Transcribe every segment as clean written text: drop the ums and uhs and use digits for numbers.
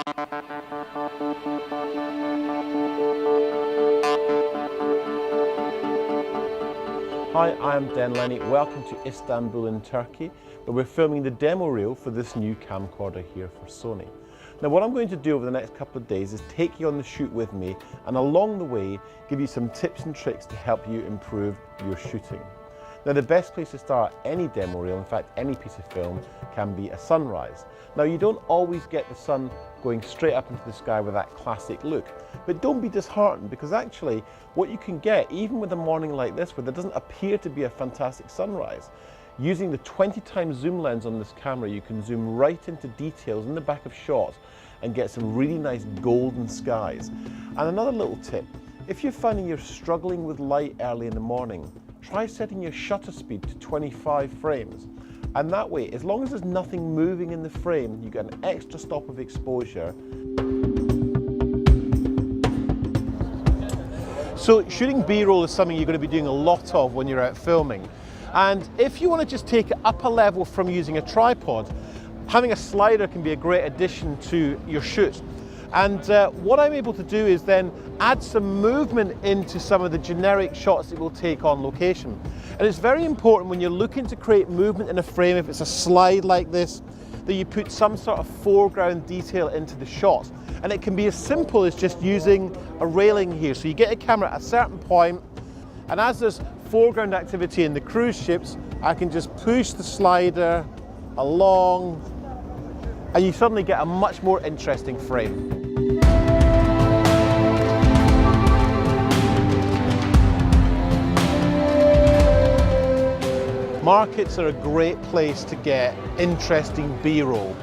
Hi, I'm Dan Lenny. Welcome to Istanbul in Turkey, where we're filming the demo reel for this new camcorder here for Sony. Now what I'm going to do over the next couple of days is take you on the shoot with me, and along the way give you some tips and tricks to help you improve your shooting. Now the best place to start any demo reel, in fact any piece of film, can be a sunrise. Now you don't always get the sun going straight up into the sky with that classic look, but don't be disheartened, because actually what you can get, even with a morning like this where there doesn't appear to be a fantastic sunrise, using the 20x zoom lens on this camera, you can zoom right into details in the back of shots and get some really nice golden skies. And another little tip, if you're finding you're struggling with light early in the morning, try setting your shutter speed to 25 frames. And that way, as long as there's nothing moving in the frame, you get an extra stop of exposure. So shooting B-roll is something you're going to be doing a lot of when you're out filming. And if you want to just take it up a level from using a tripod, having a slider can be a great addition to your shoot. And what I'm able to do is then add some movement into some of the generic shots that we'll take on location. And it's very important when you're looking to create movement in a frame, if it's a slide like this, that you put some sort of foreground detail into the shot. And it can be as simple as just using a railing here. So you get a camera at a certain point, and as there's foreground activity in the cruise ships, I can just push the slider along, and you suddenly get a much more interesting frame. Markets are a great place to get interesting B-roll.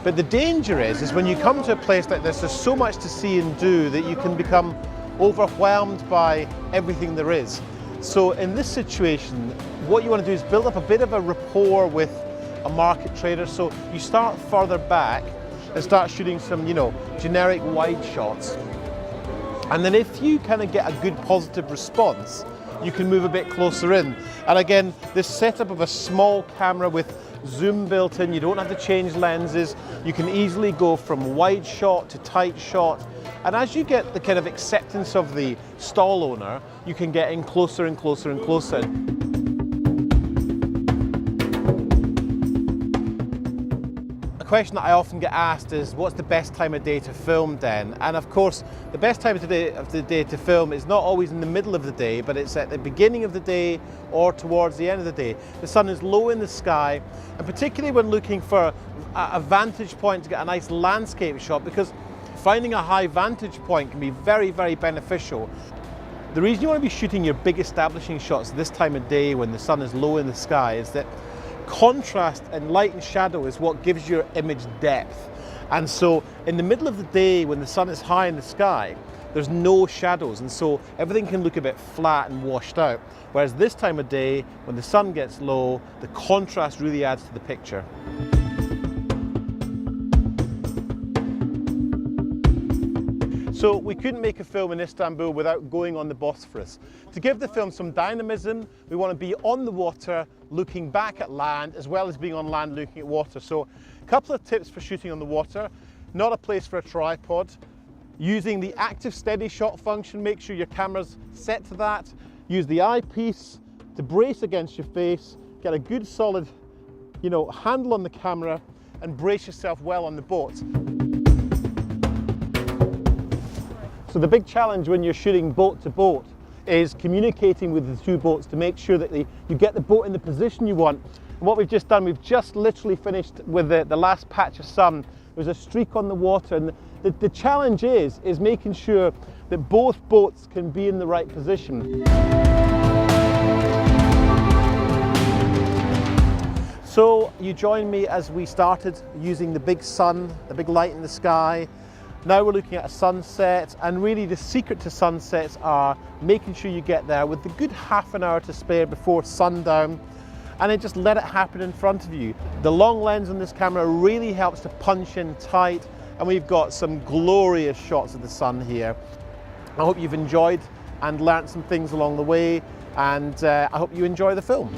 But the danger is when you come to a place like this, there's so much to see and do that you can become overwhelmed by everything there is. So in this situation, what you want to do is build up a bit of a rapport with a market trader. So you start further back and start shooting some, generic wide shots. And then if you kind of get a good positive response, you can move a bit closer in. And again, this setup of a small camera with zoom built in, you don't have to change lenses. You can easily go from wide shot to tight shot. And as you get the kind of acceptance of the stall owner, you can get in closer and closer and closer. A question that I often get asked is, what's the best time of day to film, Dan? And of course, the best time of the day to film is not always in the middle of the day, but it's at the beginning of the day or towards the end of the day. The sun is low in the sky, and particularly when looking for a vantage point to get a nice landscape shot, because finding a high vantage point can be very, very beneficial. The reason you want to be shooting your big establishing shots this time of day when the sun is low in the sky is that contrast and light and shadow is what gives your image depth. And so in the middle of the day when the sun is high in the sky, there's no shadows, and so everything can look a bit flat and washed out. Whereas this time of day, when the sun gets low, the contrast really adds to the picture. So we couldn't make a film in Istanbul without going on the Bosphorus. To give the film some dynamism, we want to be on the water looking back at land, as well as being on land looking at water. So a couple of tips for shooting on the water: not a place for a tripod. Using the active steady shot function, make sure your camera's set to that. Use the eyepiece to brace against your face, get a good solid, handle on the camera, and brace yourself well on the boat. So the big challenge when you're shooting boat to boat is communicating with the two boats to make sure that you get the boat in the position you want. And what we've just done, we've just literally finished with the last patch of sun. There's a streak on the water, and the challenge is making sure that both boats can be in the right position. So you join me as we started using the big sun, the big light in the sky. Now we're looking at a sunset, and really the secret to sunsets are making sure you get there with a good half an hour to spare before sundown, and then just let it happen in front of you. The long lens on this camera really helps to punch in tight, and we've got some glorious shots of the sun here. I hope you've enjoyed and learnt some things along the way, and I hope you enjoy the film.